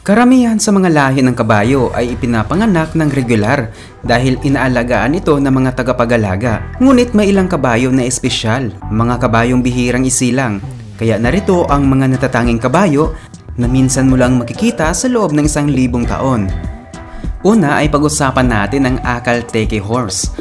Karamihan sa mga lahi ng kabayo ay ipinapanganak ng regular dahil inaalagaan ito ng mga tagapag-alaga. Ngunit may ilang kabayo na espesyal, mga kabayong bihirang isilang. Kaya narito ang mga natatanging kabayo na minsan mo lang makikita sa loob ng 1,000 taon. Una ay pag-usapan natin ang Akalteke horse.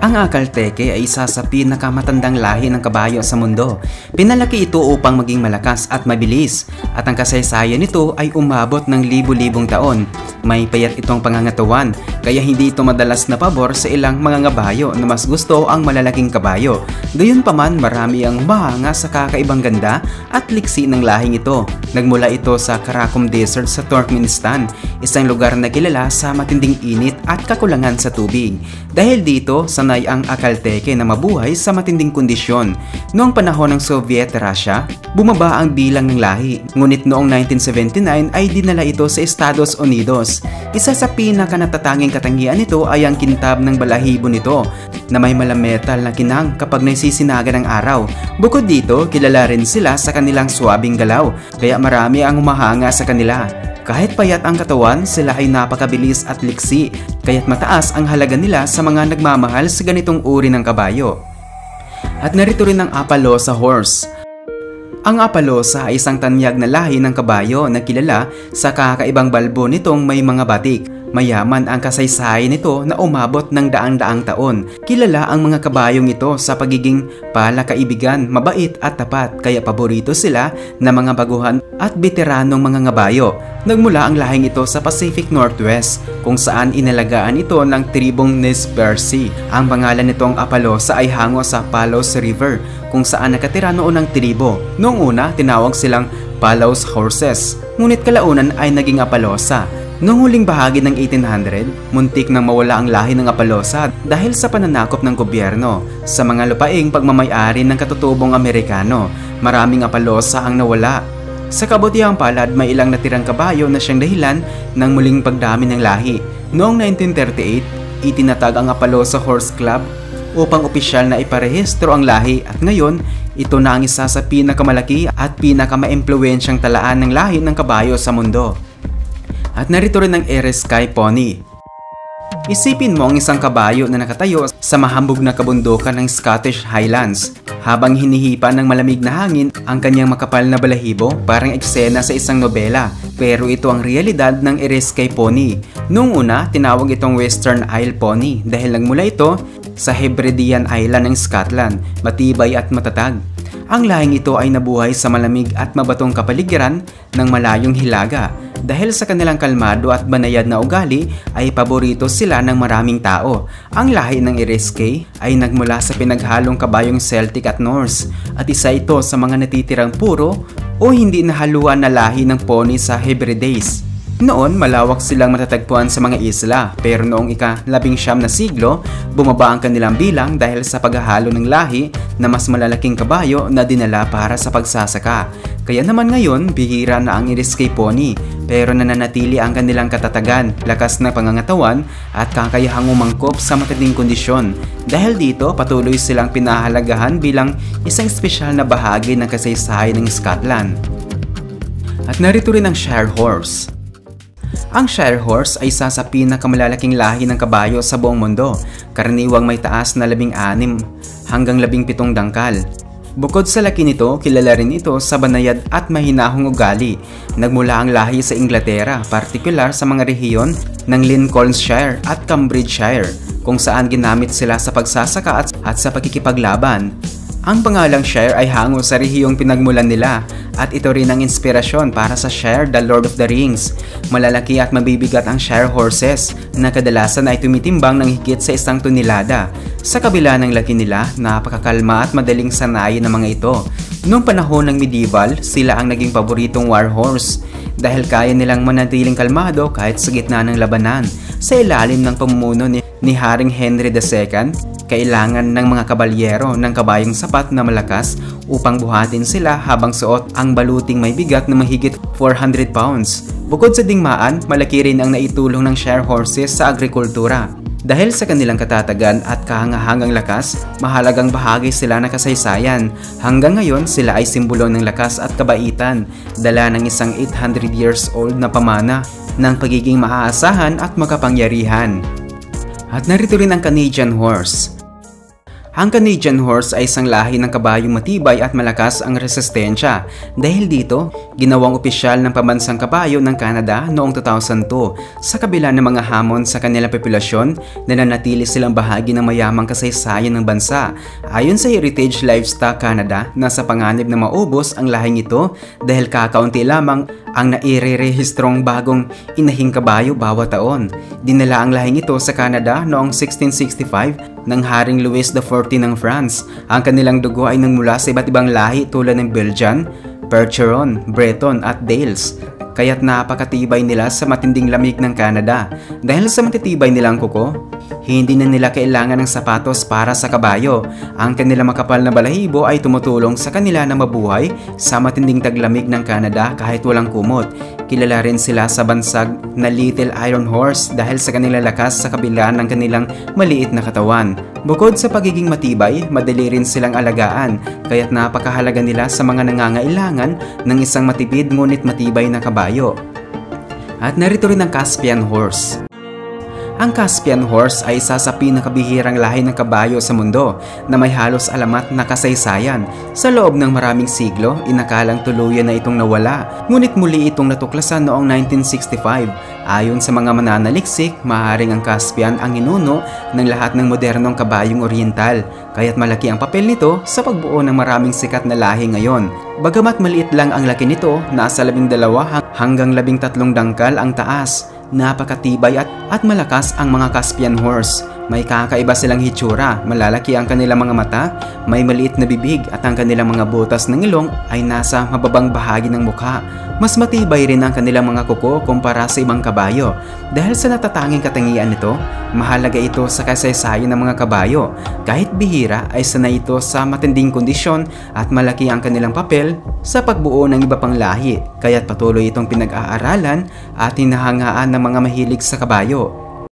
Ang Akalteke ay isa sa pinakamatandang lahi ng kabayo sa mundo. Pinalaki ito upang maging malakas at mabilis, at ang kasaysayan nito ay umabot ng libu-libong taon. May payat itong pangangatawan, kaya hindi ito madalas na pabor sa ilang mga kabayo na mas gusto ang malalaking kabayo. Gayunpaman, marami ang humahanga sa kakaibang ganda at liksi ng lahing ito. Nagmula ito sa Karakum Desert sa Turkmenistan, isang lugar na kilala sa matinding init at kakulangan sa tubig. Dahil dito, sanay ang Akalteke na mabuhay sa matinding kondisyon. Noong panahon ng Soviet Russia, bumaba ang bilang ng lahi. Ngunit noong 1979 ay dinala ito sa Estados Unidos. Isa sa pinakanatatanging katangian nito ay ang kintab ng balahibo nito na may malametal na kinang kapag nagsisinaga ng araw. Bukod dito, kilala rin sila sa kanilang swabing galaw, kaya marami ang humahanga sa kanila. Kahit payat ang katawan, sila ay napakabilis at liksi, kaya't mataas ang halaga nila sa mga nagmamahal sa ganitong uri ng kabayo. At narito rin ang Appaloosa horse. Ang Appaloosa ay isang tanyag na lahi ng kabayo na kilala sa kakaibang balbo nitong may mga batik. Mayaman ang kasaysayan nito na umabot ng daang-daang taon. Kilala ang mga kabayong ito sa pagiging palakaibigan, mabait at tapat, kaya paborito sila ng mga baguhan at veteranong mga kabayo. Nagmula ang lahing ito sa Pacific Northwest, kung saan inalagaan ito ng tribong Nez Perce. Ang pangalan nitong Appaloosa ay hango sa Palos River, kung saan nakatira noon ang tribo. Noong una, tinawag silang Palos Horses, ngunit kalaunan ay naging Appaloosa. Noong huling bahagi ng 1800, muntik nang mawala ang lahi ng Appaloosa dahil sa pananakop ng gobyerno sa mga lupaing pagmamay-ari ng katutubong Amerikano. Maraming Appaloosa ang nawala. Sa kabutihang palad, may ilang natirang kabayo na siyang dahilan ng muling pagdami ng lahi. Noong 1938, itinatag ang Appaloosa Horse Club upang opisyal na iparehistro ang lahi, at ngayon, ito na ang isa sa pinakamalaki at pinakamaimpluwensyang talaan ng lahi ng kabayo sa mundo. At narito rin ang Ereskay Pony. Isipin mo ang isang kabayo na nakatayo sa mahambog na kabundukan ng Scottish Highlands. Habang hinihipa ng malamig na hangin ang kanyang makapal na balahibo, parang eksena sa isang nobela. Pero ito ang realidad ng Ereskay Pony. Noong una, tinawag itong Western Isle Pony dahil nagmula ito sa Hebridean Island ng Scotland, matibay at matatag. Ang lahing ito ay nabuhay sa malamig at mabatong kapaligiran ng malayong hilaga. Dahil sa kanilang kalmado at banayad na ugali ay paborito sila ng maraming tao. Ang lahi ng Ereskay ay nagmula sa pinaghalong kabayong Celtic at Norse, at isa ito sa mga natitirang puro o hindi nahaluan na lahi ng pony sa Hebrides. Noon, malawak silang matatagpuan sa mga isla, pero noong ika-19 na siglo, bumaba ang kanilang bilang dahil sa paghahalo ng lahi na mas malalaking kabayo na dinala para sa pagsasaka. Kaya naman ngayon, bihira na ang Ereskay Pony, pero nananatili ang kanilang katatagan, lakas na pangangatawan at kakayahang umangkop sa matinding kondisyon. Dahil dito, patuloy silang pinahalagahan bilang isang espesyal na bahagi ng kasaysayan ng Scotland. At narito rin ang Shire Horse. Ang Shire Horse ay isa sa pinakamalalaking lahi ng kabayo sa buong mundo. Karaniwang may taas na 16 hanggang 17 dangkal. Bukod sa laki nito, kilala rin ito sa banayad at mahinahong ugali. Nagmula ang lahi sa Inglaterra, partikular sa mga rehiyon ng Lincolnshire at Cambridgeshire, kung saan ginamit sila sa pagsasaka at sa pakikipaglaban. Ang pangalang Shire ay hango sa rehiyong pinagmulan nila, at ito rin ang inspirasyon para sa Shire The Lord of the Rings. Malalaki at mabibigat ang Shire horses na kadalasan ay tumitimbang ng higit sa 1 tonelada. Sa kabila ng laki nila, napakakalma at madaling sanayin ng mga ito. Noong panahon ng medieval, sila ang naging paboritong war horse dahil kaya nilang manatiling kalmado kahit sa gitna ng labanan. Sa ilalim ng pamumuno ni Haring Henry II, kailangan ng mga kabalyero ng kabayong sapat na malakas upang buhatin sila habang suot ang baluting may bigat na mahigit 400 pounds. Bukod sa digmaan, malaki rin ang naitulong ng Shire horses sa agrikultura Dahil sa kanilang katatagan at kahangahangang lakas, mahalagang bahagi sila ng kasaysayan. Hanggang ngayon, sila ay simbolo ng lakas at kabaitan, dala ng isang 800 years old na pamana ng pagiging maaasahan at makapangyarihan. At narito rin ang Canadian Horse. Ang Canadian Horse ay isang lahi ng kabayong matibay at malakas ang resistensya. Dahil dito, ginawang opisyal ng pambansang kabayo ng Canada noong 2002. Sa kabila ng mga hamon sa kanilang populasyon, nananatili silang bahagi ng mayamang kasaysayan ng bansa. Ayon sa Heritage Livestock Canada, nasa panganib na maubos ang lahing ito dahil kakaunti lamang ang nairerehistrong bagong inahing kabayo bawat taon. Dinala ang lahing ito sa Canada noong 1665 ng Haring Louis XIV ng France. Ang kanilang dugo ay nangmula sa iba't ibang lahi tulad ng Belgian, Percheron, Breton at Dales. Kaya't napakatibay nila sa matinding lamig ng Canada. Dahil sa matitibay nilang kuko, hindi na nila kailangan ng sapatos para sa kabayo. Ang kanilang makapal na balahibo ay tumutulong sa kanila na mabuhay sa matinding taglamig ng Canada kahit walang kumot. Kilala rin sila sa bansag na Little Iron Horse dahil sa kanilang lakas sa kabila ng kanilang maliit na katawan. Bukod sa pagiging matibay, madali rin silang alagaan, kaya't napakahalaga nila sa mga nangangailangan ng isang matipid ngunit matibay na kabayo. At narito rin ang Caspian Horse. Ang Caspian Horse ay isa sa pinakabihirang lahi ng kabayo sa mundo na may halos alamat na kasaysayan. Sa loob ng maraming siglo, inakalang tuluyan na itong nawala, ngunit muli itong natuklasan noong 1965. Ayon sa mga mananaliksik, maaaring ang Caspian ang ninuno ng lahat ng modernong kabayong oriental, kaya't malaki ang papel nito sa pagbuo ng maraming sikat na lahi ngayon. Bagamat maliit lang ang laki nito, nasa 12 hanggang 13 dangkal ang taas. Napakatibay at malakas ang mga Caspian Horse. May kakaiba silang hitsura, malalaki ang kanilang mga mata, may maliit na bibig at ang kanilang mga butas ng ilong ay nasa mababang bahagi ng mukha. Mas matibay rin ang kanilang mga kuko kumpara sa ibang kabayo. Dahil sa natatanging katangian nito, mahalaga ito sa kasaysayan ng mga kabayo. Kahit bihira ay sanay ito sa matinding kondisyon at malaki ang kanilang papel sa pagbuo ng iba pang lahi. Kaya't patuloy itong pinag-aaralan at hinahangaan ng mga mahilig sa kabayo.